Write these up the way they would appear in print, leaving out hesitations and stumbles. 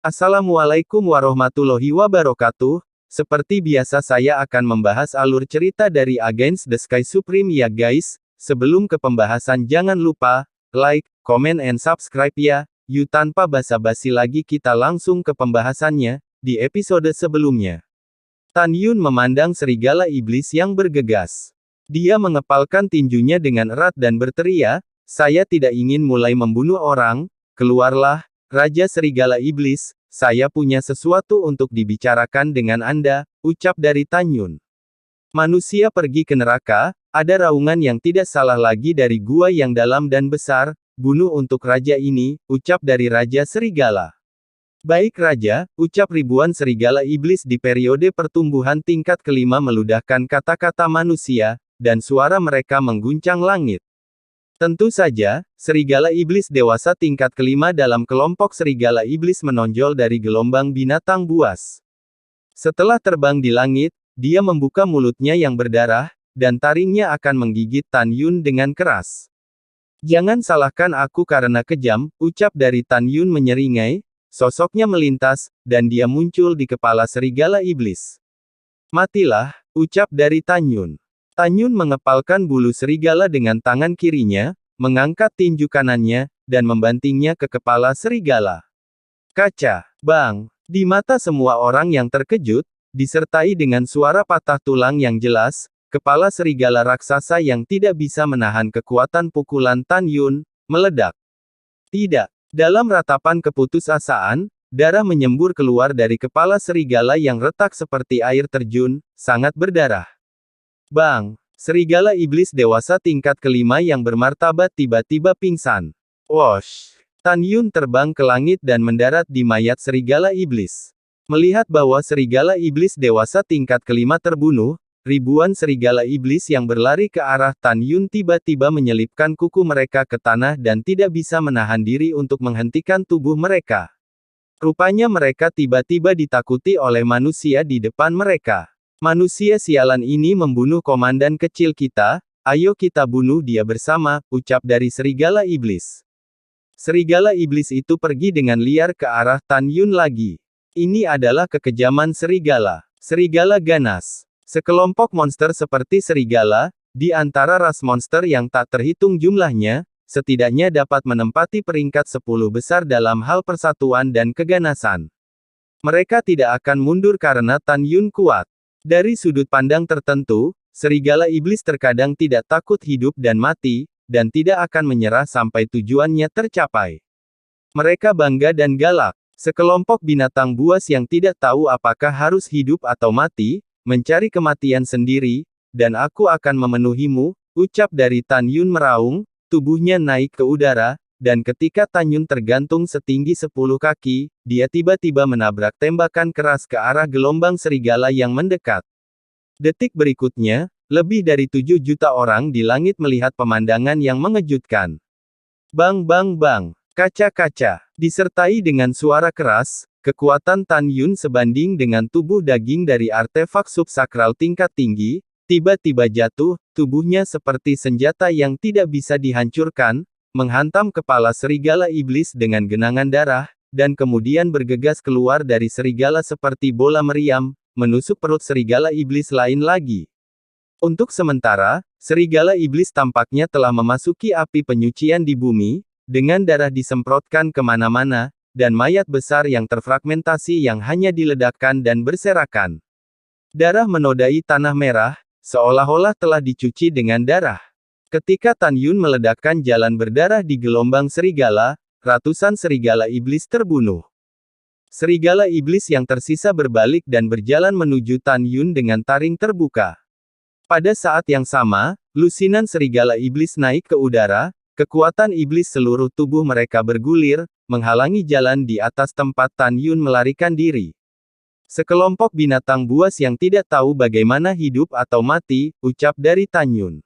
Assalamualaikum warahmatullahi wabarakatuh. Seperti biasa saya akan membahas alur cerita dari Against the Sky Supreme ya guys. Sebelum ke pembahasan jangan lupa, like, comment and subscribe ya. Yuk tanpa basa-basi lagi kita langsung ke pembahasannya, di episode sebelumnya. Tan Yun memandang serigala iblis yang bergegas. Dia mengepalkan tinjunya dengan erat dan berteriak, saya tidak ingin mulai membunuh orang, keluarlah. Raja Serigala Iblis, saya punya sesuatu untuk dibicarakan dengan Anda, ucap dari Tan Yun. Manusia pergi ke neraka, ada raungan yang tidak salah lagi dari gua yang dalam dan besar, bunuh untuk raja ini, ucap dari Raja Serigala. Baik Raja, ucap ribuan serigala iblis di periode pertumbuhan tingkat kelima meludahkan kata-kata manusia, dan suara mereka mengguncang langit. Tentu saja, serigala iblis dewasa tingkat kelima dalam kelompok serigala iblis menonjol dari gelombang binatang buas. Setelah terbang di langit, dia membuka mulutnya yang berdarah, dan taringnya akan menggigit Tan Yun dengan keras. Jangan salahkan aku karena kejam, ucap dari Tan Yun menyeringai, sosoknya melintas, dan dia muncul di kepala serigala iblis. Matilah, ucap dari Tan Yun. Tan Yun mengepalkan bulu serigala dengan tangan kirinya, mengangkat tinju kanannya, dan membantingnya ke kepala serigala. Kaca, bang! Di mata semua orang yang terkejut, disertai dengan suara patah tulang yang jelas, kepala serigala raksasa yang tidak bisa menahan kekuatan pukulan Tan Yun, meledak. Tidak. Dalam ratapan keputusasaan, darah menyembur keluar dari kepala serigala yang retak seperti air terjun, sangat berdarah. Bang! Serigala iblis dewasa tingkat kelima yang bermartabat tiba-tiba pingsan. Wosh! Tan Yun terbang ke langit dan mendarat di mayat serigala iblis. Melihat bahwa serigala iblis dewasa tingkat kelima terbunuh, ribuan serigala iblis yang berlari ke arah Tan Yun tiba-tiba menyelipkan kuku mereka ke tanah dan tidak bisa menahan diri untuk menghentikan tubuh mereka. Rupanya mereka tiba-tiba ditakuti oleh manusia di depan mereka. Manusia sialan ini membunuh komandan kecil kita, ayo kita bunuh dia bersama, ucap dari serigala iblis. Serigala iblis itu pergi dengan liar ke arah Tan Yun lagi. Ini adalah kekejaman serigala. Serigala ganas. Sekelompok monster seperti serigala, di antara ras monster yang tak terhitung jumlahnya, setidaknya dapat menempati peringkat 10 besar dalam hal persatuan dan keganasan. Mereka tidak akan mundur karena Tan Yun kuat. Dari sudut pandang tertentu, serigala iblis terkadang tidak takut hidup dan mati, dan tidak akan menyerah sampai tujuannya tercapai. Mereka bangga dan galak. Sekelompok binatang buas yang tidak tahu apakah harus hidup atau mati, mencari kematian sendiri, dan aku akan memenuhimu, ucap dari Tan Yun meraung, tubuhnya naik ke udara, dan ketika Tan Yun tergantung setinggi 10 kaki, dia tiba-tiba menabrak tembakan keras ke arah gelombang serigala yang mendekat. Detik berikutnya, lebih dari 7 juta orang di langit melihat pemandangan yang mengejutkan. Bang bang bang, kaca-kaca, disertai dengan suara keras, kekuatan Tan Yun sebanding dengan tubuh daging dari artefak subsakral tingkat tinggi, tiba-tiba jatuh, tubuhnya seperti senjata yang tidak bisa dihancurkan, menghantam kepala serigala iblis dengan genangan darah, dan kemudian bergegas keluar dari serigala seperti bola meriam, menusuk perut serigala iblis lain lagi. Untuk sementara, serigala iblis tampaknya telah memasuki api penyucian di bumi, dengan darah disemprotkan kemana-mana, dan mayat besar yang terfragmentasi yang hanya diledakkan dan berserakan. Darah menodai tanah merah, seolah-olah telah dicuci dengan darah. Ketika Tan Yun meledakkan jalan berdarah di gelombang serigala, ratusan serigala iblis terbunuh. Serigala iblis yang tersisa berbalik dan berjalan menuju Tan Yun dengan taring terbuka. Pada saat yang sama, lusinan serigala iblis naik ke udara, kekuatan iblis seluruh tubuh mereka bergulir, menghalangi jalan di atas tempat Tan Yun melarikan diri. Sekelompok binatang buas yang tidak tahu bagaimana hidup atau mati, ucap dari Tan Yun.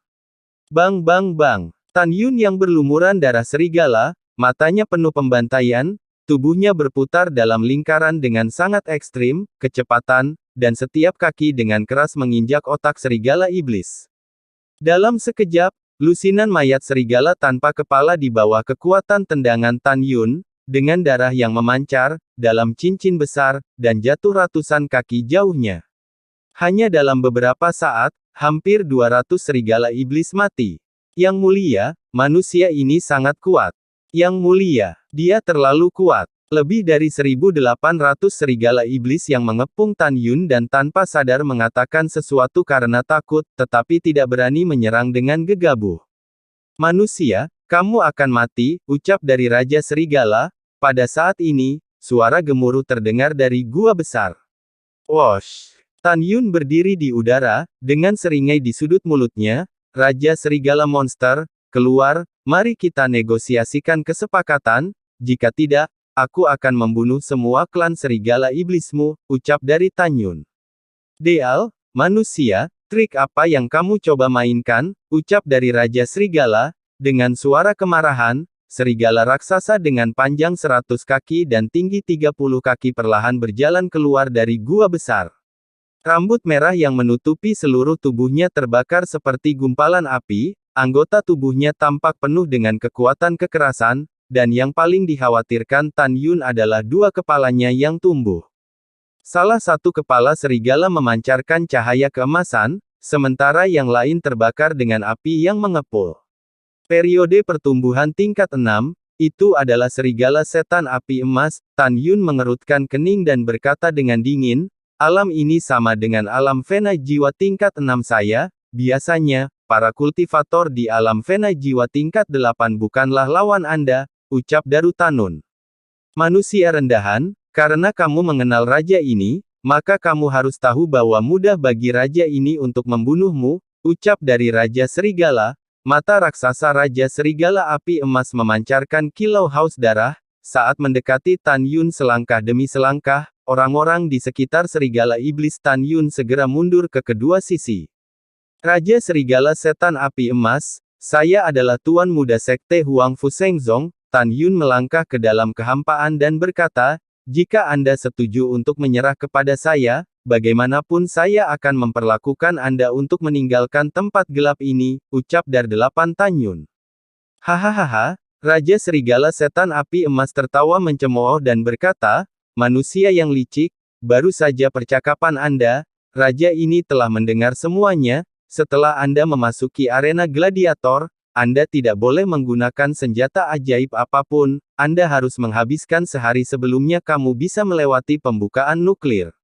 Bang bang bang. Tan Yun yang berlumuran darah serigala, matanya penuh pembantaian, tubuhnya berputar dalam lingkaran dengan sangat ekstrim, kecepatan, dan setiap kaki dengan keras menginjak otak serigala iblis. Dalam sekejap, lusinan mayat serigala tanpa kepala di bawah kekuatan tendangan Tan Yun, dengan darah yang memancar, dalam cincin besar, dan jatuh ratusan kaki jauhnya. Hanya dalam beberapa saat, hampir 200 serigala iblis mati. Yang mulia, manusia ini sangat kuat. Yang mulia, dia terlalu kuat. Lebih dari 1.800 serigala iblis yang mengepung Tan Yun dan tanpa sadar mengatakan sesuatu karena takut, tetapi tidak berani menyerang dengan gegabah. Manusia, kamu akan mati, ucap dari Raja Serigala. Pada saat ini, suara gemuruh terdengar dari gua besar. Wosh! Tan Yun berdiri di udara, dengan seringai di sudut mulutnya. Raja Serigala Monster, keluar, mari kita negosiasikan kesepakatan, jika tidak, aku akan membunuh semua klan serigala iblismu, ucap dari Tan Yun. Deal, manusia, trik apa yang kamu coba mainkan, ucap dari Raja Serigala, dengan suara kemarahan, serigala raksasa dengan panjang 100 kaki dan tinggi 30 kaki perlahan berjalan keluar dari gua besar. Rambut merah yang menutupi seluruh tubuhnya terbakar seperti gumpalan api, anggota tubuhnya tampak penuh dengan kekuatan kekerasan, dan yang paling dikhawatirkan Tan Yun adalah dua kepalanya yang tumbuh. Salah satu kepala serigala memancarkan cahaya keemasan, sementara yang lain terbakar dengan api yang mengepul. Periode pertumbuhan tingkat 6, itu adalah serigala setan api emas. Tan Yun mengerutkan kening dan berkata dengan dingin, alam ini sama dengan alam Vena jiwa tingkat 6 saya, biasanya, para kultivator di alam Vena jiwa tingkat 8 bukanlah lawan Anda, ucap Darutanun. Manusia rendahan, karena kamu mengenal raja ini, maka kamu harus tahu bahwa mudah bagi raja ini untuk membunuhmu, ucap dari Raja Serigala. Mata raksasa Raja Serigala api emas memancarkan kilau haus darah, saat mendekati Tan Yun selangkah demi selangkah, orang-orang di sekitar serigala iblis Tan Yun segera mundur ke kedua sisi. Raja Serigala Setan Api Emas, saya adalah Tuan Muda Sekte Huang Fu Shengzong. Tan Yun melangkah ke dalam kehampaan dan berkata, jika Anda setuju untuk menyerah kepada saya, bagaimanapun saya akan memperlakukan Anda untuk meninggalkan tempat gelap ini, ucap Dar 8 Tan Yun. Hahaha, Raja Serigala Setan Api Emas tertawa mencemooh dan berkata, manusia yang licik, baru saja percakapan Anda, Raja ini telah mendengar semuanya. Setelah Anda memasuki arena gladiator, Anda tidak boleh menggunakan senjata ajaib apapun, Anda harus menghabiskan sehari sebelumnya kamu bisa melewati pembukaan nuklir.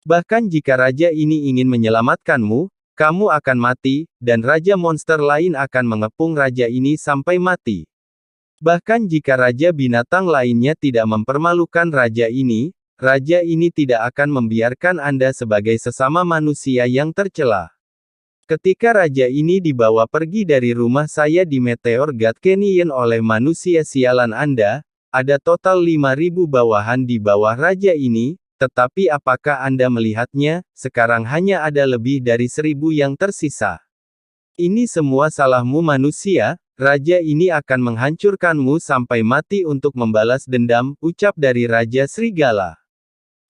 Bahkan jika raja ini ingin menyelamatkanmu, kamu akan mati, dan raja monster lain akan mengepung raja ini sampai mati. Bahkan jika raja binatang lainnya tidak mempermalukan raja ini tidak akan membiarkan Anda sebagai sesama manusia yang tercela. Ketika raja ini dibawa pergi dari rumah saya di Meteor God Canyon oleh manusia sialan Anda, ada total 5.000 bawahan di bawah raja ini, tetapi apakah Anda melihatnya, sekarang hanya ada lebih dari 1.000 yang tersisa. Ini semua salahmu manusia, raja ini akan menghancurkanmu sampai mati untuk membalas dendam, ucap dari Raja Serigala.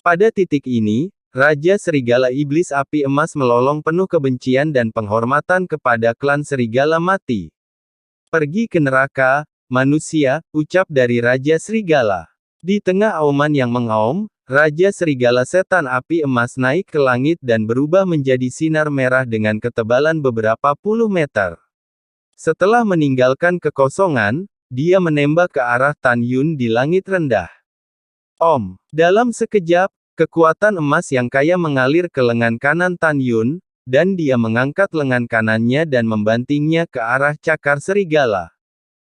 Pada titik ini, Raja Serigala Iblis Api Emas melolong penuh kebencian dan penghormatan kepada klan Serigala Mati. Pergi ke neraka, manusia, ucap dari Raja Serigala. Di tengah auman yang mengaum, Raja Serigala Setan Api Emas naik ke langit dan berubah menjadi sinar merah dengan ketebalan beberapa puluh meter. Setelah meninggalkan kekosongan, dia menembak ke arah Tan Yun di langit rendah. Dalam sekejap, kekuatan emas yang kaya mengalir ke lengan kanan Tan Yun, dan dia mengangkat lengan kanannya dan membantingnya ke arah cakar serigala.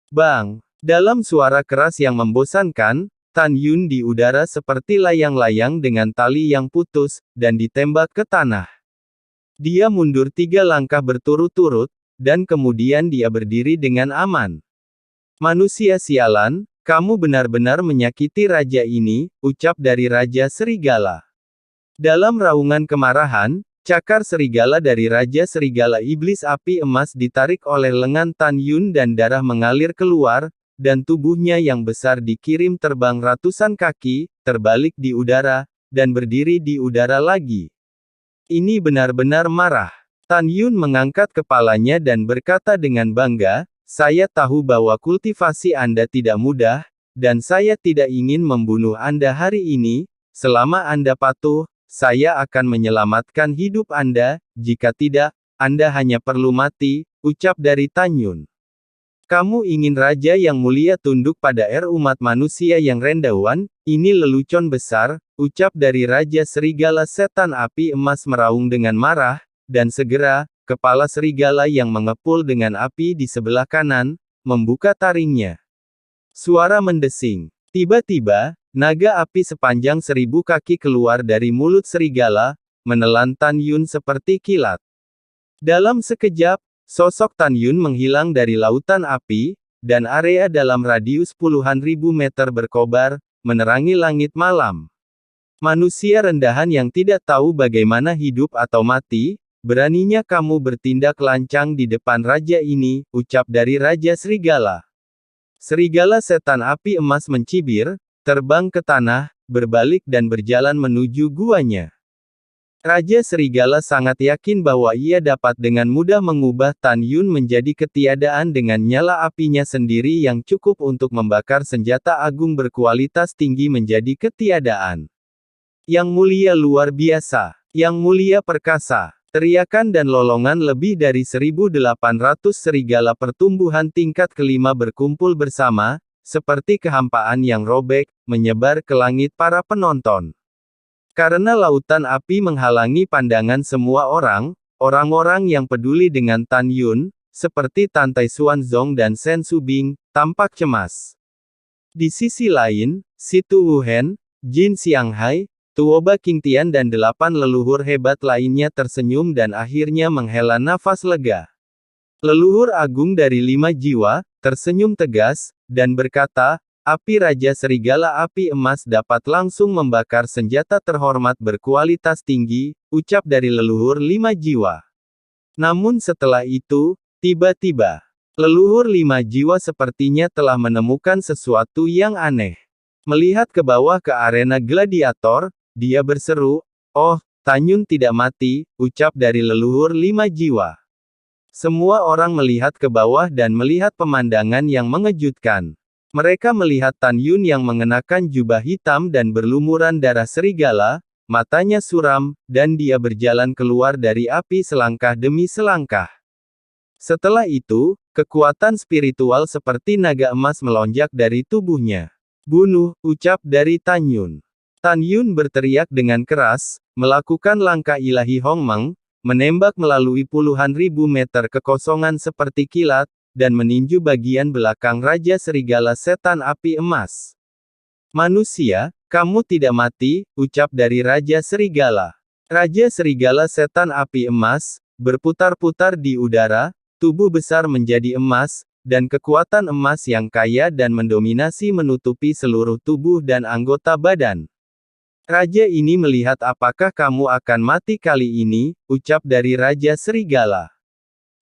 Bang! Dalam suara keras yang membosankan, Tan Yun di udara seperti layang-layang dengan tali yang putus, dan ditembak ke tanah. Dia mundur 3 langkah berturut-turut, dan kemudian dia berdiri dengan aman. Manusia sialan, kamu benar-benar menyakiti raja ini, ucap dari Raja Serigala. Dalam raungan kemarahan, cakar serigala dari Raja Serigala Iblis Api Emas ditarik oleh lengan Tan Yun dan darah mengalir keluar, dan tubuhnya yang besar dikirim terbang ratusan kaki, terbalik di udara, dan berdiri di udara lagi. Ini benar-benar marah. Tan Yun mengangkat kepalanya dan berkata dengan bangga, saya tahu bahwa kultivasi Anda tidak mudah, dan saya tidak ingin membunuh Anda hari ini. Selama Anda patuh, saya akan menyelamatkan hidup Anda. Jika tidak, Anda hanya perlu mati, ucap dari Tan Yun. Kamu ingin raja yang mulia tunduk pada umat manusia yang rendawan? Ini lelucon besar, ucap dari Raja Serigala Setan Api Emas meraung dengan marah, dan segera, kepala serigala yang mengepul dengan api di sebelah kanan, membuka taringnya. Suara mendesing. Tiba-tiba, naga api sepanjang 1000 kaki keluar dari mulut serigala, menelan Tan Yun seperti kilat. Dalam sekejap, sosok Tan Yun menghilang dari lautan api, dan area dalam radius puluhan ribu meter berkobar, menerangi langit malam. Manusia rendahan yang tidak tahu bagaimana hidup atau mati, beraninya kamu bertindak lancang di depan raja ini, ucap dari Raja Serigala. Serigala Setan Api Emas mencibir, terbang ke tanah, berbalik dan berjalan menuju guanya. Raja Serigala sangat yakin bahwa ia dapat dengan mudah mengubah Tan Yun menjadi ketiadaan dengan nyala apinya sendiri yang cukup untuk membakar senjata agung berkualitas tinggi menjadi ketiadaan. Yang mulia luar biasa, yang mulia perkasa. Teriakan dan lolongan lebih dari 1.800 serigala pertumbuhan tingkat kelima berkumpul bersama, seperti kehampaan yang robek, menyebar ke langit para penonton. Karena lautan api menghalangi pandangan semua orang, orang-orang yang peduli dengan Tan Yun, seperti Tan Tai Xuanzong dan Shen Subing, tampak cemas. Di sisi lain, Si Tu Wuhen, Jin Xianghai, Tuoba Qingtian dan 8 leluhur hebat lainnya tersenyum dan akhirnya menghela nafas lega. Leluhur agung dari 5 jiwa, tersenyum tegas, dan berkata, api Raja Serigala Api Emas dapat langsung membakar senjata terhormat berkualitas tinggi, ucap dari leluhur 5 jiwa. Namun setelah itu, tiba-tiba, leluhur 5 jiwa sepertinya telah menemukan sesuatu yang aneh. Melihat ke bawah ke arena gladiator, dia berseru, "Oh, Tan Yun tidak mati," ucap dari leluhur 5 jiwa. Semua orang melihat ke bawah dan melihat pemandangan yang mengejutkan. Mereka melihat Tan Yun yang mengenakan jubah hitam dan berlumuran darah serigala, matanya suram, dan dia berjalan keluar dari api selangkah demi selangkah. Setelah itu, kekuatan spiritual seperti naga emas melonjak dari tubuhnya. "Bunuh," ucap dari Tan Yun. Tan Yun berteriak dengan keras, melakukan langkah ilahi Hongmeng, menembak melalui puluhan ribu meter kekosongan seperti kilat, dan meninju bagian belakang Raja Serigala Setan Api Emas. "Manusia, kamu tidak mati," ucap dari Raja Serigala. Raja Serigala Setan Api Emas, berputar-putar di udara, tubuh besar menjadi emas, dan kekuatan emas yang kaya dan mendominasi menutupi seluruh tubuh dan anggota badan. "Raja ini melihat apakah kamu akan mati kali ini," ucap dari Raja Serigala.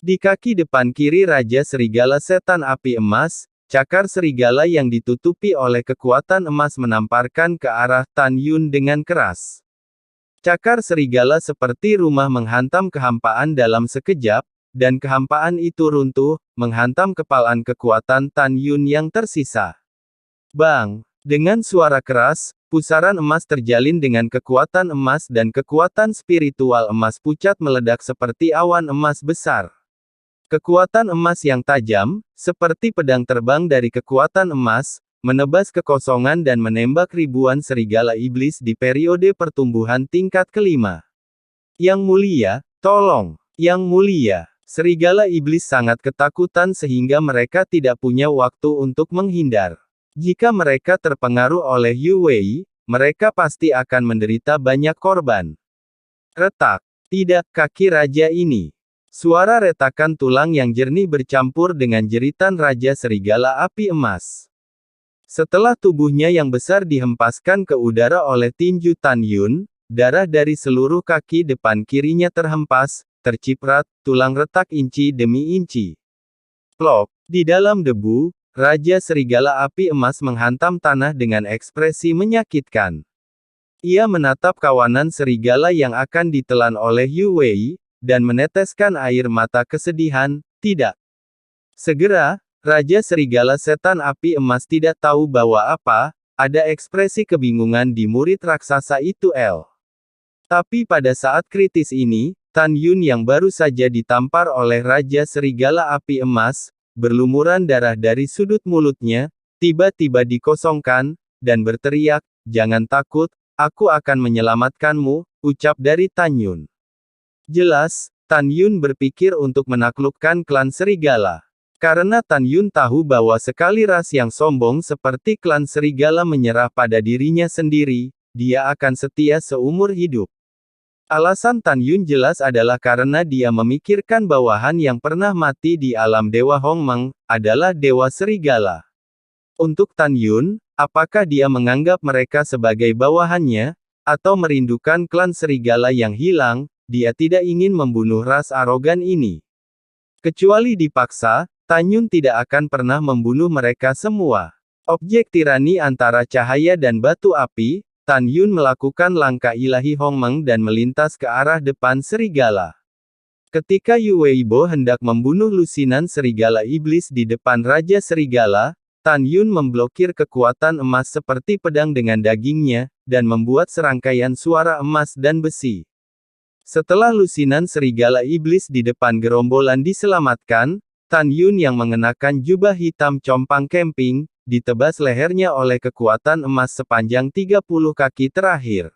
Di kaki depan kiri Raja Serigala Setan Api Emas, cakar serigala yang ditutupi oleh kekuatan emas menamparkan ke arah Tan Yun dengan keras. Cakar serigala seperti rumah menghantam kehampaan dalam sekejap, dan kehampaan itu runtuh, menghantam kepalan kekuatan Tan Yun yang tersisa. Bang! Dengan suara keras, pusaran emas terjalin dengan kekuatan emas dan kekuatan spiritual emas pucat meledak seperti awan emas besar. Kekuatan emas yang tajam, seperti pedang terbang dari kekuatan emas, menebas kekosongan dan menembak ribuan serigala iblis di periode pertumbuhan tingkat kelima. "Yang mulia, tolong! Yang mulia!" Serigala iblis sangat ketakutan sehingga mereka tidak punya waktu untuk menghindar. Jika mereka terpengaruh oleh Yu Wei, mereka pasti akan menderita banyak korban. Retak! Tidak, kaki raja ini. Suara retakan tulang yang jernih bercampur dengan jeritan Raja Serigala Api Emas. Setelah tubuhnya yang besar dihempaskan ke udara oleh tinju Tan Yun, darah dari seluruh kaki depan kirinya terhempas, terciprat, tulang retak inci demi inci. Plop! Di dalam debu, Raja Serigala Api Emas menghantam tanah dengan ekspresi menyakitkan. Ia menatap kawanan serigala yang akan ditelan oleh Yu Wei, dan meneteskan air mata kesedihan. Tidak. Segera, Raja Serigala Setan Api Emas tidak tahu bahwa ada ekspresi kebingungan di murid raksasa itu. Tapi pada saat kritis ini, Tan Yun yang baru saja ditampar oleh Raja Serigala Api Emas, berlumuran darah dari sudut mulutnya, tiba-tiba dikosongkan, dan berteriak, "Jangan takut, aku akan menyelamatkanmu," ucap dari Tan Yun. Jelas, Tan Yun berpikir untuk menaklukkan klan serigala. Karena Tan Yun tahu bahwa sekali ras yang sombong seperti klan serigala menyerah pada dirinya sendiri, dia akan setia seumur hidup. Alasan Tan Yun jelas adalah karena dia memikirkan bawahan yang pernah mati di alam Dewa Hongmeng, adalah Dewa Serigala. Untuk Tan Yun, apakah dia menganggap mereka sebagai bawahannya, atau merindukan klan serigala yang hilang, dia tidak ingin membunuh ras arogan ini. Kecuali dipaksa, Tan Yun tidak akan pernah membunuh mereka semua. Objek tirani antara cahaya dan batu api, Tan Yun melakukan langkah ilahi Hongmeng dan melintas ke arah depan serigala. Ketika Yu Weibo hendak membunuh lusinan serigala iblis di depan Raja Serigala, Tan Yun memblokir kekuatan emas seperti pedang dengan dagingnya, dan membuat serangkaian suara emas dan besi. Setelah lusinan serigala iblis di depan gerombolan diselamatkan, Tan Yun yang mengenakan jubah hitam compang camping, ditebas lehernya oleh kekuatan emas sepanjang 30 kaki terakhir.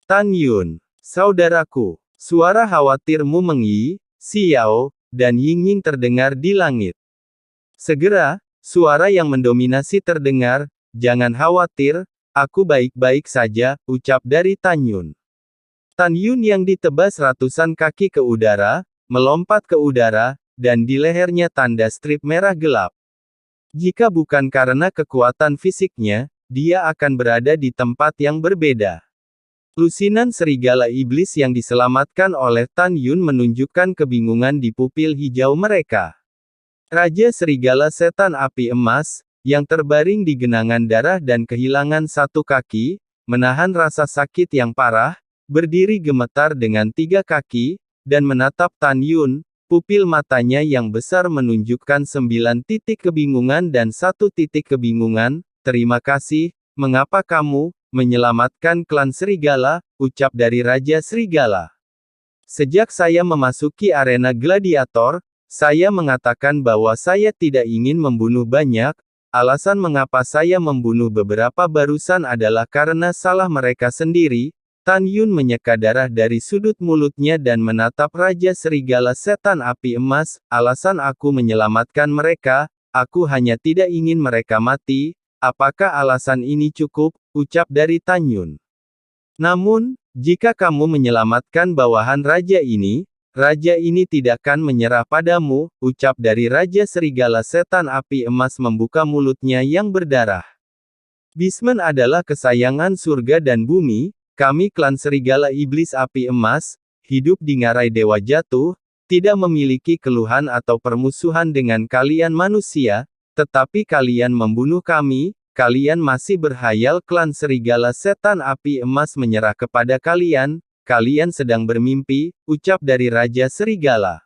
Tan Yun, saudaraku, suara khawatirmu Meng-yi, Xiao, dan Ying-ying terdengar di langit. Segera, suara yang mendominasi terdengar, "Jangan khawatir, aku baik-baik saja," ucap dari Tan Yun. Tan Yun yang ditebas ratusan kaki ke udara, melompat ke udara, dan di lehernya tanda strip merah gelap. Jika bukan karena kekuatan fisiknya, dia akan berada di tempat yang berbeda. Lusinan serigala iblis yang diselamatkan oleh Tan Yun menunjukkan kebingungan di pupil hijau mereka. Raja Serigala Setan Api Emas, yang terbaring di genangan darah dan kehilangan satu kaki, menahan rasa sakit yang parah, berdiri gemetar dengan 3 kaki, dan menatap Tan Yun. Pupil matanya yang besar menunjukkan 9 titik kebingungan dan 1 titik kebingungan. "Terima kasih, mengapa kamu menyelamatkan klan serigala?" ucap dari Raja Serigala. "Sejak saya memasuki arena gladiator, saya mengatakan bahwa saya tidak ingin membunuh banyak. Alasan mengapa saya membunuh beberapa barusan adalah karena salah mereka sendiri." Tan Yun menyeka darah dari sudut mulutnya dan menatap Raja Serigala Setan Api Emas. "Alasan aku menyelamatkan mereka, aku hanya tidak ingin mereka mati. Apakah alasan ini cukup?" ucap dari Tan Yun. "Namun, jika kamu menyelamatkan bawahan raja ini tidak akan menyerah padamu," ucap dari Raja Serigala Setan Api Emas membuka mulutnya yang berdarah. "Bismen adalah kesayangan surga dan bumi. Kami klan Serigala Iblis Api Emas, hidup di ngarai Dewa Jatuh, tidak memiliki keluhan atau permusuhan dengan kalian manusia, tetapi kalian membunuh kami, kalian masih berhayal klan Serigala Setan Api Emas menyerah kepada kalian, kalian sedang bermimpi," ucap dari Raja Serigala.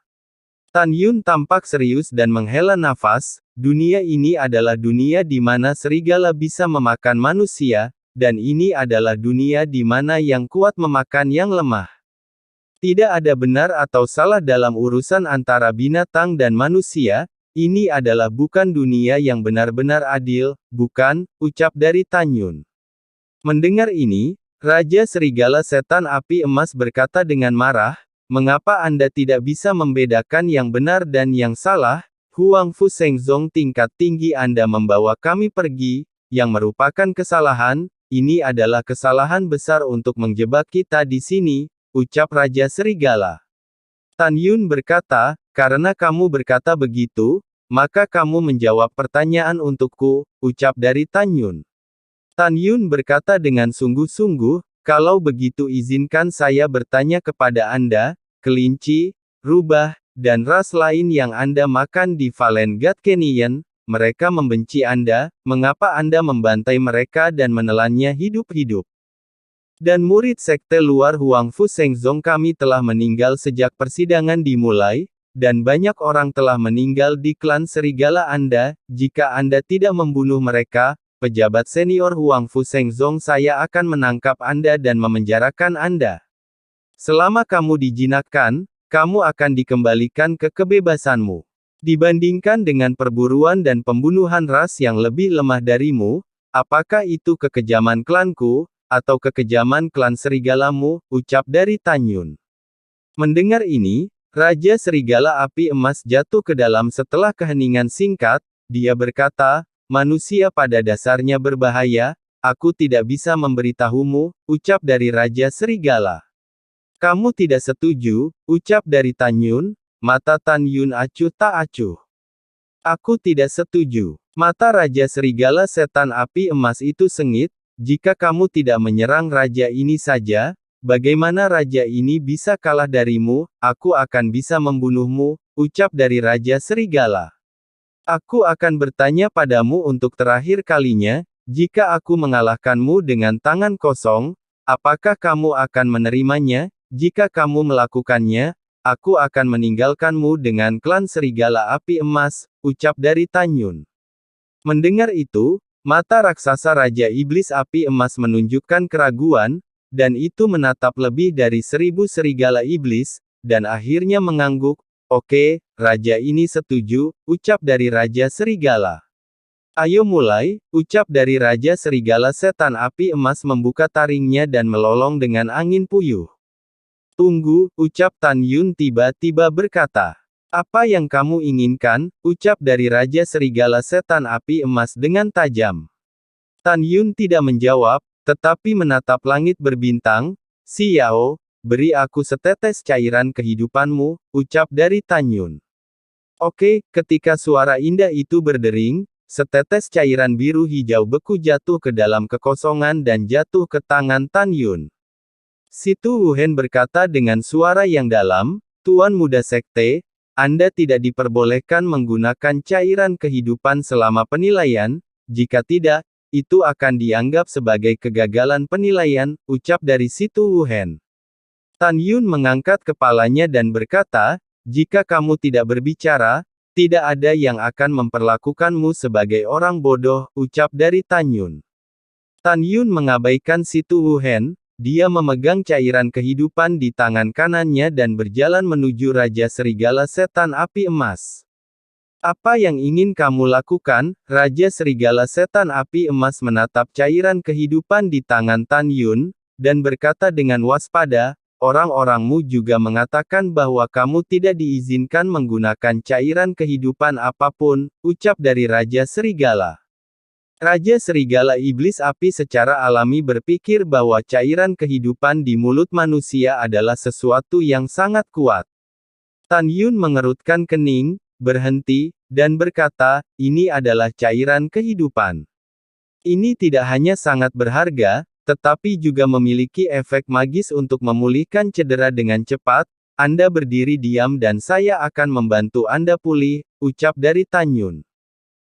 Tan Yun tampak serius dan menghela nafas. "Dunia ini adalah dunia di mana serigala bisa memakan manusia, dan ini adalah dunia di mana yang kuat memakan yang lemah. Tidak ada benar atau salah dalam urusan antara binatang dan manusia, ini adalah bukan dunia yang benar-benar adil, bukan?" ucap dari Tan Yun. Mendengar ini, Raja Serigala Setan Api Emas berkata dengan marah, "Mengapa Anda tidak bisa membedakan yang benar dan yang salah? Huang Fu Shengzong tingkat tinggi Anda membawa kami pergi, yang merupakan kesalahan. Ini adalah kesalahan besar untuk menjebak kita di sini," ucap Raja Serigala. Tan Yun berkata, "Karena kamu berkata begitu, maka kamu menjawab pertanyaan untukku," ucap dari Tan Yun. Tan Yun berkata dengan sungguh-sungguh, "Kalau begitu izinkan saya bertanya kepada Anda, kelinci, rubah, dan ras lain yang Anda makan di Valen God Canyon, mereka membenci Anda, mengapa Anda membantai mereka dan menelannya hidup-hidup? Dan murid sekte luar Huang Fu Shengzong kami telah meninggal sejak persidangan dimulai, dan banyak orang telah meninggal di klan serigala Anda. Jika Anda tidak membunuh mereka, pejabat senior Huang Fu Shengzong, saya akan menangkap Anda dan memenjarakan Anda. Selama kamu dijinakkan, kamu akan dikembalikan ke kebebasanmu. Dibandingkan dengan perburuan dan pembunuhan ras yang lebih lemah darimu, apakah itu kekejaman klanku, atau kekejaman klan serigalamu, ucap dari Tan Yun. Mendengar ini, Raja Serigala Api Emas jatuh ke dalam setelah keheningan singkat, dia berkata, manusia pada dasarnya berbahaya, aku tidak bisa memberitahumu, ucap dari Raja Serigala. Kamu tidak setuju, ucap dari Tan Yun, mata Tan Yun acuh tak acuh. Aku tidak setuju. Mata Raja Serigala Setan Api Emas itu sengit, jika kamu tidak menyerang raja ini saja, bagaimana raja ini bisa kalah darimu, aku akan bisa membunuhmu, ucap dari Raja Serigala. Aku akan bertanya padamu untuk terakhir kalinya, jika aku mengalahkanmu dengan tangan kosong, apakah kamu akan menerimanya? Jika kamu melakukannya, aku akan meninggalkanmu dengan klan Serigala Api Emas, ucap dari Tan Yun. Mendengar itu, mata raksasa Raja Iblis Api Emas menunjukkan keraguan, dan itu menatap lebih dari 1000 serigala iblis, dan akhirnya mengangguk. Oke, raja ini setuju, ucap dari Raja Serigala. Ayo mulai, ucap dari Raja Serigala Setan Api Emas membuka taringnya dan melolong dengan angin puyuh. Tunggu, ucap Tan Yun tiba-tiba berkata. Apa yang kamu inginkan, ucap dari Raja Serigala Setan Api Emas dengan tajam. Tan Yun tidak menjawab, tetapi menatap langit berbintang. Si Yao, beri aku setetes cairan kehidupanmu, ucap dari Tan Yun. Oke, ketika suara indah itu berdering, setetes cairan biru hijau beku jatuh ke dalam kekosongan dan jatuh ke tangan Tan Yun. Si Tu Wuhen berkata dengan suara yang dalam, Tuan Muda Sekte, Anda tidak diperbolehkan menggunakan cairan kehidupan selama penilaian, jika tidak, itu akan dianggap sebagai kegagalan penilaian, ucap dari Si Tu Wuhen. Tan Yun mengangkat kepalanya dan berkata, jika kamu tidak berbicara, tidak ada yang akan memperlakukanmu sebagai orang bodoh, ucap dari Tan Yun. Tan Yun mengabaikan Si Tu Wuhen. Dia memegang cairan kehidupan di tangan kanannya dan berjalan menuju Raja Serigala Setan Api Emas. Apa yang ingin kamu lakukan? Raja Serigala Setan Api Emas menatap cairan kehidupan di tangan Tan Yun, dan berkata dengan waspada, orang-orangmu juga mengatakan bahwa kamu tidak diizinkan menggunakan cairan kehidupan apapun, ucap dari Raja Serigala. Raja Serigala Iblis Api secara alami berpikir bahwa cairan kehidupan di mulut manusia adalah sesuatu yang sangat kuat. Tan Yun mengerutkan kening, berhenti, dan berkata, ini adalah cairan kehidupan. Ini tidak hanya sangat berharga, tetapi juga memiliki efek magis untuk memulihkan cedera dengan cepat. Anda berdiri diam dan saya akan membantu Anda pulih, ucap dari Tan Yun.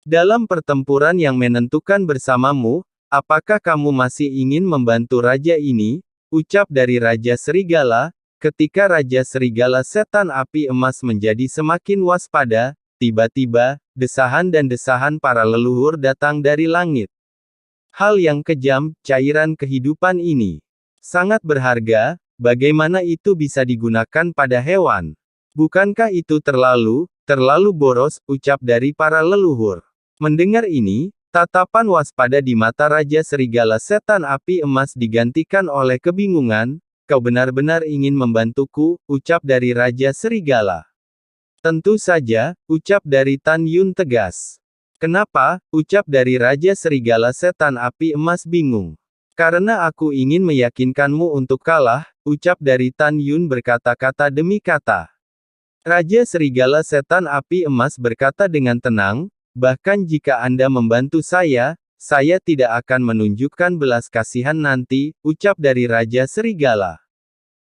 Dalam pertempuran yang menentukan bersamamu, apakah kamu masih ingin membantu raja ini? Ucap dari Raja Serigala. Ketika Raja Serigala Setan Api Emas menjadi semakin waspada, tiba-tiba, desahan dan desahan para leluhur datang dari langit. Hal yang kejam, cairan kehidupan ini sangat berharga, bagaimana itu bisa digunakan pada hewan? Bukankah itu terlalu boros, ucap dari para leluhur. Mendengar ini, tatapan waspada di mata Raja Serigala Setan Api Emas digantikan oleh kebingungan. Kau benar-benar ingin membantuku, ucap dari Raja Serigala. Tentu saja, ucap dari Tan Yun tegas. Kenapa? Ucap dari Raja Serigala Setan Api Emas bingung. Karena aku ingin meyakinkanmu untuk kalah, ucap dari Tan Yun berkata-kata demi kata. Raja Serigala Setan Api Emas berkata dengan tenang, bahkan jika Anda membantu saya tidak akan menunjukkan belas kasihan nanti, ucap dari Raja Serigala.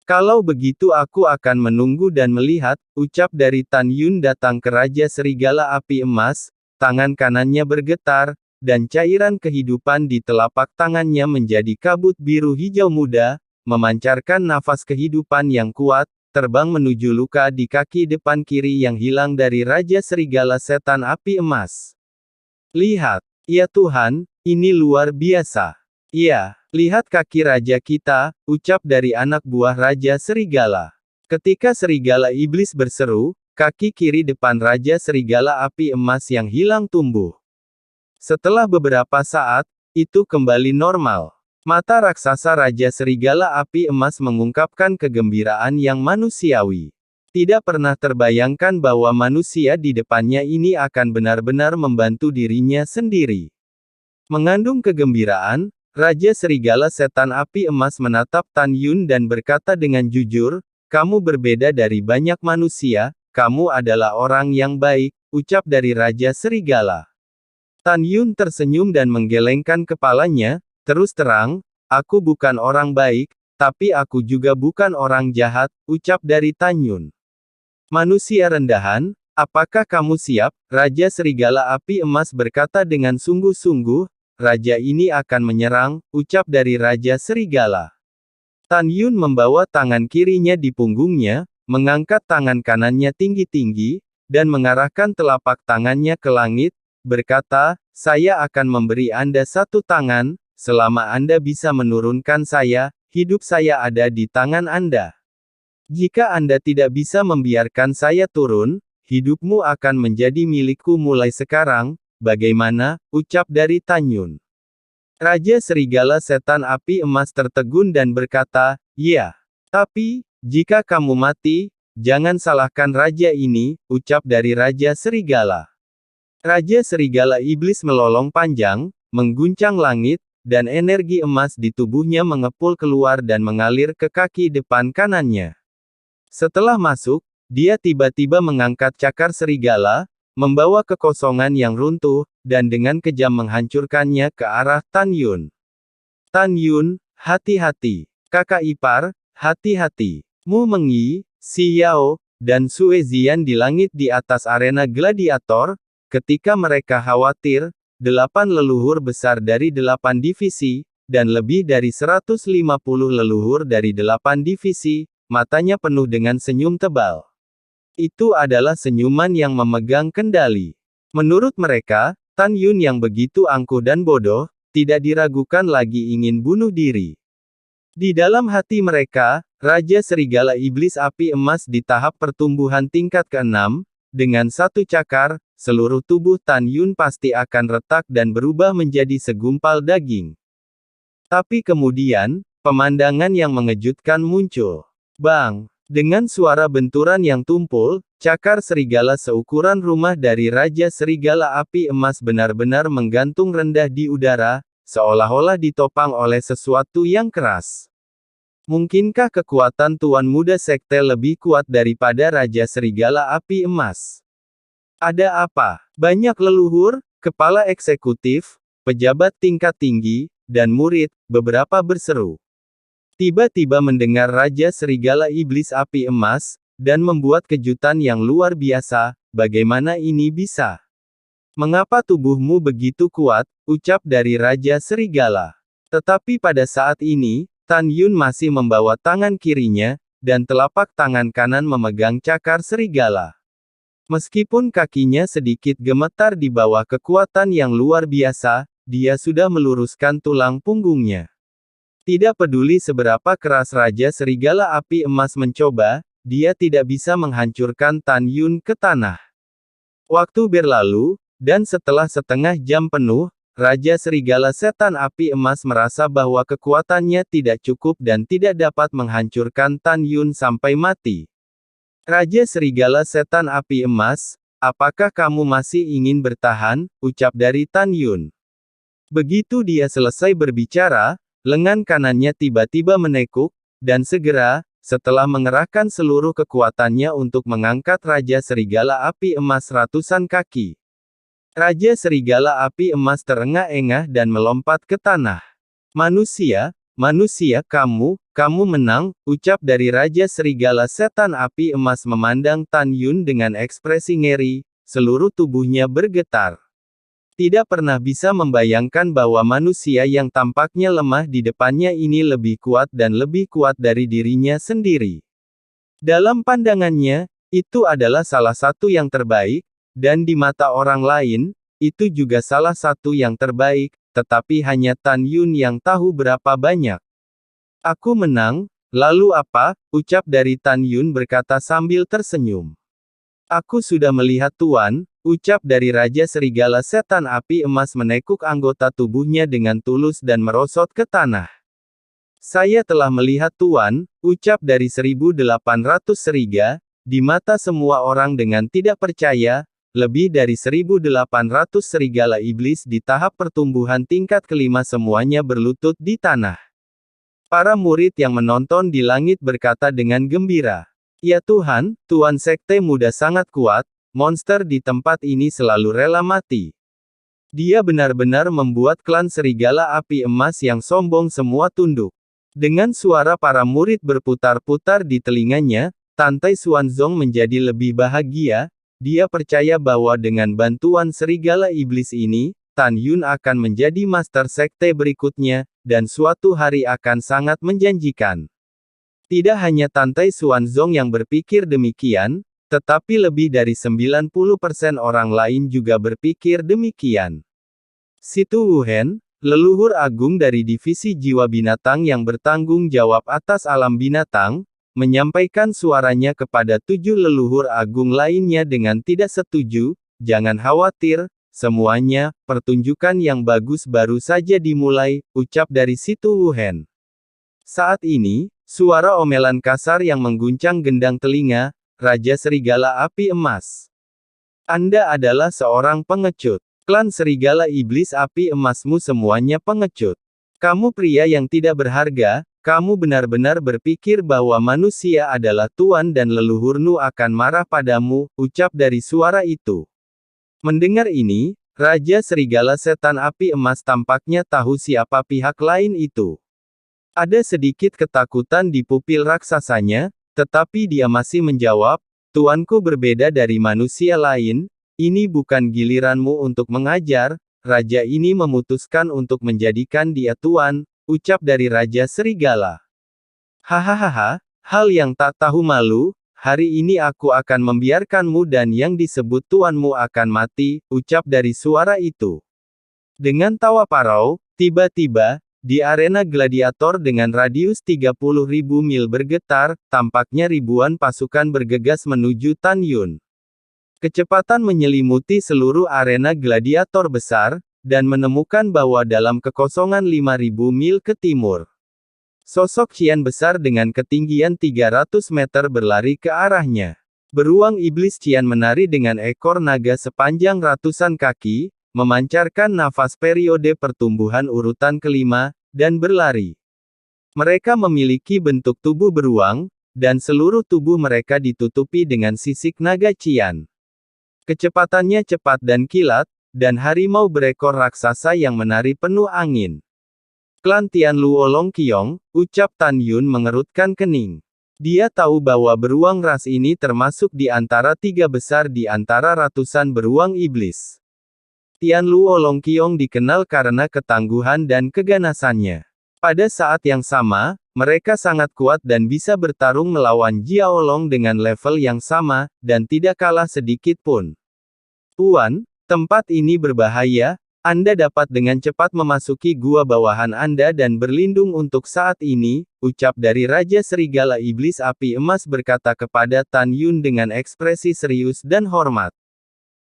Kalau begitu aku akan menunggu dan melihat, ucap dari Tan Yun datang ke Raja Serigala Api Emas, tangan kanannya bergetar, dan cairan kehidupan di telapak tangannya menjadi kabut biru hijau muda, memancarkan nafas kehidupan yang kuat. terbang menuju luka di kaki depan kiri yang hilang dari Raja Serigala Setan Api Emas. Lihat, ya Tuhan, ini luar biasa. Iya, lihat kaki raja kita, ucap dari anak buah Raja Serigala. Ketika Serigala Iblis berseru, kaki kiri depan Raja Serigala Api Emas yang hilang tumbuh. Setelah beberapa saat, itu kembali normal. Mata raksasa Raja Serigala Api Emas mengungkapkan kegembiraan yang manusiawi. Tidak pernah terbayangkan bahwa manusia di depannya ini akan benar-benar membantu dirinya sendiri. Mengandung kegembiraan, Raja Serigala Setan Api Emas menatap Tan Yun dan berkata dengan jujur, "Kamu berbeda dari banyak manusia, kamu adalah orang yang baik," ucap dari Raja Serigala. Tan Yun tersenyum dan menggelengkan kepalanya. "Terus terang, aku bukan orang baik, tapi aku juga bukan orang jahat," ucap dari Tan Yun. "Manusia rendahan, apakah kamu siap?" Raja Serigala Api Emas berkata dengan sungguh-sungguh. "Raja ini akan menyerang," ucap dari Raja Serigala. Tan Yun membawa tangan kirinya di punggungnya, mengangkat tangan kanannya tinggi-tinggi, dan mengarahkan telapak tangannya ke langit, berkata, "Saya akan memberi Anda satu tangan. Selama Anda bisa menurunkan saya, hidup saya ada di tangan Anda. Jika Anda tidak bisa membiarkan saya turun, hidupmu akan menjadi milikku mulai sekarang, bagaimana?" ucap dari Tan Yun. Raja Serigala Setan Api Emas tertegun dan berkata, "Ya. Tapi, jika kamu mati, jangan salahkan raja ini," ucap dari Raja Serigala. Raja Serigala Iblis melolong panjang, mengguncang langit, dan energi emas di tubuhnya mengepul keluar dan mengalir ke kaki depan kanannya. Setelah masuk, dia tiba-tiba mengangkat cakar serigala, membawa kekosongan yang runtuh, dan dengan kejam menghancurkannya ke arah Tan Yun. "Tan Yun, hati-hati. Kakak ipar, hati-hati." Mu Mengyi, Si Yao, dan Sue Zian di langit di atas arena gladiator. Ketika mereka khawatir, 8 leluhur besar dari 8 divisi, dan lebih dari 150 leluhur dari 8 divisi, matanya penuh dengan senyum tebal. Itu adalah senyuman yang memegang kendali. Menurut mereka, Tan Yun yang begitu angkuh dan bodoh, tidak diragukan lagi ingin bunuh diri. Di dalam hati mereka, Raja Serigala Iblis Api Emas di tahap pertumbuhan tingkat ke-6, dengan satu cakar, seluruh tubuh Tan Yun pasti akan retak dan berubah menjadi segumpal daging. Tapi kemudian, pemandangan yang mengejutkan muncul. Bang! Dengan suara benturan yang tumpul, cakar serigala seukuran rumah dari Raja Serigala Api Emas benar-benar menggantung rendah di udara, seolah-olah ditopang oleh sesuatu yang keras. Mungkinkah kekuatan Tuan Muda Sekte lebih kuat daripada Raja Serigala Api Emas? Ada apa? Banyak leluhur, kepala eksekutif, pejabat tingkat tinggi, dan murid, beberapa berseru. Tiba-tiba mendengar Raja Serigala Iblis Api Emas, dan membuat kejutan yang luar biasa, bagaimana ini bisa? Mengapa tubuhmu begitu kuat, ucap dari Raja Serigala. Tetapi pada saat ini, Tan Yun masih membawa tangan kirinya, dan telapak tangan kanan memegang cakar serigala. Meskipun kakinya sedikit gemetar di bawah kekuatan yang luar biasa, dia sudah meluruskan tulang punggungnya. Tidak peduli seberapa keras Raja Serigala Api Emas mencoba, dia tidak bisa menghancurkan Tan Yun ke tanah. Waktu berlalu, dan setelah setengah jam penuh, Raja Serigala Setan Api Emas merasa bahwa kekuatannya tidak cukup dan tidak dapat menghancurkan Tan Yun sampai mati. "Raja Serigala Setan Api Emas, apakah kamu masih ingin bertahan?" ucap dari Tan Yun. Begitu dia selesai berbicara, lengan kanannya tiba-tiba menekuk, dan segera, setelah mengerahkan seluruh kekuatannya untuk mengangkat Raja Serigala Api Emas ratusan kaki. Raja Serigala Api Emas terengah-engah dan melompat ke tanah. Manusia, kamu menang," ucap dari Raja Serigala Setan Api Emas memandang Tan Yun dengan ekspresi ngeri, seluruh tubuhnya bergetar. Tidak pernah bisa membayangkan bahwa manusia yang tampaknya lemah di depannya ini lebih kuat dan lebih kuat dari dirinya sendiri. Dalam pandangannya, itu adalah salah satu yang terbaik, dan di mata orang lain, itu juga salah satu yang terbaik, tetapi hanya Tan Yun yang tahu berapa banyak. Aku menang, lalu apa? Ucap dari Tan Yun berkata sambil tersenyum. Aku sudah melihat Tuan, ucap dari Raja Serigala Setan Api Emas menekuk anggota tubuhnya dengan tulus dan merosot ke tanah. Saya telah melihat Tuan, ucap dari 1.800 seriga, di mata semua orang dengan tidak percaya, lebih dari 1.800 serigala iblis di tahap pertumbuhan tingkat kelima semuanya berlutut di tanah. Para murid yang menonton di langit berkata dengan gembira, "Ya Tuhan, Tuan Sekte Muda sangat kuat, monster di tempat ini selalu rela mati. Dia benar-benar membuat klan Serigala Api Emas yang sombong semua tunduk." Dengan suara para murid berputar-putar di telinganya, Tantai Xuanzong menjadi lebih bahagia. Dia percaya bahwa dengan bantuan serigala iblis ini, Tan Yun akan menjadi master sekte berikutnya, dan suatu hari akan sangat menjanjikan. Tidak hanya Tantai Xuanzong yang berpikir demikian, tetapi lebih dari 90% orang lain juga berpikir demikian. Situ Wuhen, leluhur agung dari divisi jiwa binatang yang bertanggung jawab atas alam binatang, menyampaikan suaranya kepada 7 leluhur agung lainnya dengan tidak setuju, "Jangan khawatir, semuanya, pertunjukan yang bagus baru saja dimulai," ucap dari Situ Wuhen. Saat ini, suara omelan kasar yang mengguncang gendang telinga, Raja Serigala Api Emas. Anda adalah seorang pengecut. Klan Serigala Iblis Api Emasmu semuanya pengecut. Kamu pria yang tidak berharga, kamu benar-benar berpikir bahwa manusia adalah tuan dan leluhurmu akan marah padamu, ucap dari suara itu. Mendengar ini, Raja Serigala Setan Api Emas tampaknya tahu siapa pihak lain itu. Ada sedikit ketakutan di pupil raksasanya, tetapi dia masih menjawab, "Tuanku berbeda dari manusia lain, ini bukan giliranmu untuk mengajar, raja ini memutuskan untuk menjadikan dia tuan," ucap dari Raja Serigala. "Hahaha, hal yang tak tahu malu, hari ini aku akan membiarkanmu dan yang disebut tuanmu akan mati," ucap dari suara itu. Dengan tawa parau, tiba-tiba, di arena gladiator dengan radius 30.000 mil bergetar, tampaknya ribuan pasukan bergegas menuju Tan Yun. Kecepatan menyelimuti seluruh arena gladiator besar, dan menemukan bahwa dalam kekosongan 5.000 mil ke timur, sosok Qian besar dengan ketinggian 300 meter berlari ke arahnya. Beruang iblis Qian menari dengan ekor naga sepanjang ratusan kaki, memancarkan nafas periode pertumbuhan urutan kelima, dan berlari. Mereka memiliki bentuk tubuh beruang, dan seluruh tubuh mereka ditutupi dengan sisik naga Qian. Kecepatannya cepat dan kilat, dan harimau berekor raksasa yang menari penuh angin. "Klan Tian Luo Long Qiong," ucap Tan Yun mengerutkan kening. Dia tahu bahwa beruang ras ini termasuk di antara 3 besar di antara ratusan beruang iblis. Tian Luo Long Qiong dikenal karena ketangguhan dan keganasannya. Pada saat yang sama, mereka sangat kuat dan bisa bertarung melawan Jiao Long dengan level yang sama, dan tidak kalah sedikit pun. "Tuan, tempat ini berbahaya, Anda dapat dengan cepat memasuki gua bawahan Anda dan berlindung untuk saat ini," ucap dari Raja Serigala Iblis Api Emas berkata kepada Tan Yun dengan ekspresi serius dan hormat.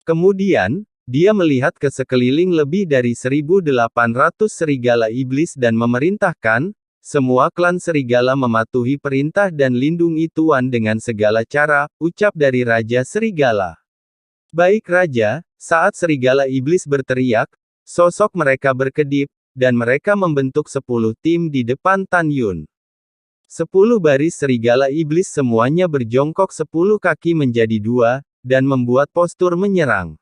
Kemudian, dia melihat ke sekeliling lebih dari 1.800 serigala iblis dan memerintahkan, "Semua klan serigala mematuhi perintah dan lindungi Tuan dengan segala cara," ucap dari Raja Serigala. "Baik Raja," saat serigala iblis berteriak, sosok mereka berkedip, dan mereka membentuk 10 tim di depan Tan Yun. 10 baris serigala iblis semuanya berjongkok 10 kaki menjadi 2, dan membuat postur menyerang.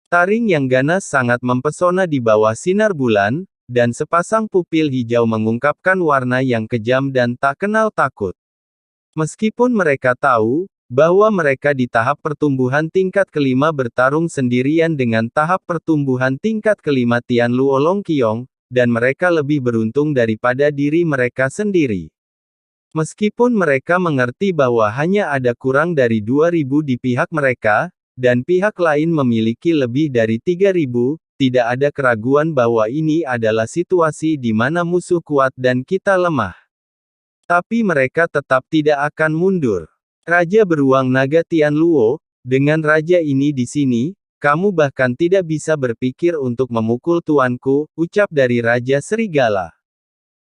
Taring yang ganas sangat mempesona di bawah sinar bulan, dan sepasang pupil hijau mengungkapkan warna yang kejam dan tak kenal takut. Meskipun mereka tahu, bahwa mereka di tahap pertumbuhan tingkat kelima bertarung sendirian dengan tahap pertumbuhan tingkat kelima Tian Luo Long Qiong, dan mereka lebih beruntung daripada diri mereka sendiri. Meskipun mereka mengerti bahwa hanya ada kurang dari 2.000 di pihak mereka, dan pihak lain memiliki lebih dari 3.000, tidak ada keraguan bahwa ini adalah situasi di mana musuh kuat dan kita lemah. Tapi mereka tetap tidak akan mundur. Raja beruang naga Tianluo, dengan raja ini di sini, kamu bahkan tidak bisa berpikir untuk memukul tuanku, ucap dari Raja Serigala.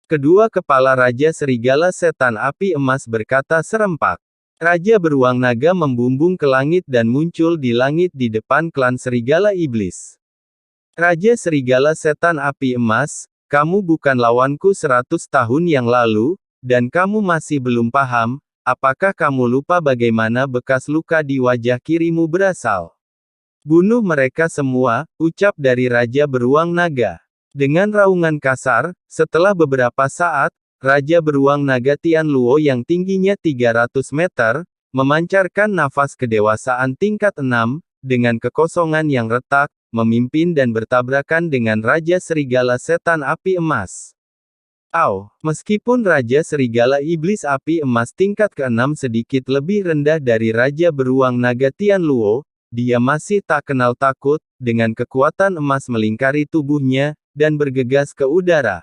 Kedua kepala Raja Serigala Setan Api Emas berkata serempak. Raja beruang naga membumbung ke langit dan muncul di langit di depan klan Serigala Iblis. Raja Serigala Setan Api Emas, kamu bukan lawanku 100 tahun yang lalu, dan kamu masih belum paham, apakah kamu lupa bagaimana bekas luka di wajah kirimu berasal? Bunuh mereka semua, ucap dari Raja Beruang Naga. Dengan raungan kasar, setelah beberapa saat, Raja Beruang Naga Tianluo yang tingginya 300 meter, memancarkan nafas kedewasaan tingkat 6, dengan kekosongan yang retak, memimpin dan bertabrakan dengan Raja Serigala Setan Api Emas. Meskipun Raja Serigala Iblis Api Emas tingkat ke-6 sedikit lebih rendah dari Raja Beruang Naga Tianluo, dia masih tak kenal takut, dengan kekuatan emas melingkari tubuhnya, dan bergegas ke udara.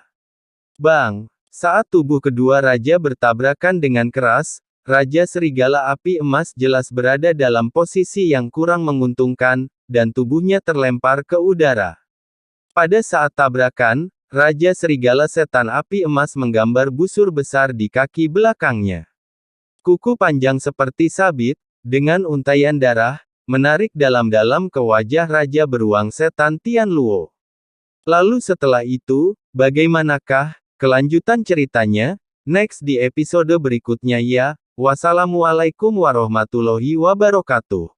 Bang! Saat tubuh kedua raja bertabrakan dengan keras, Raja Serigala Api Emas jelas berada dalam posisi yang kurang menguntungkan, dan tubuhnya terlempar ke udara. Pada saat tabrakan, Raja Serigala Setan Api Emas menggambar busur besar di kaki belakangnya. Kuku panjang seperti sabit, dengan untaian darah, menarik dalam-dalam ke wajah Raja Beruang Setan Tianluo. Lalu setelah itu, bagaimanakah kelanjutan ceritanya? Next di episode berikutnya ya. Wassalamualaikum warahmatullahi wabarakatuh.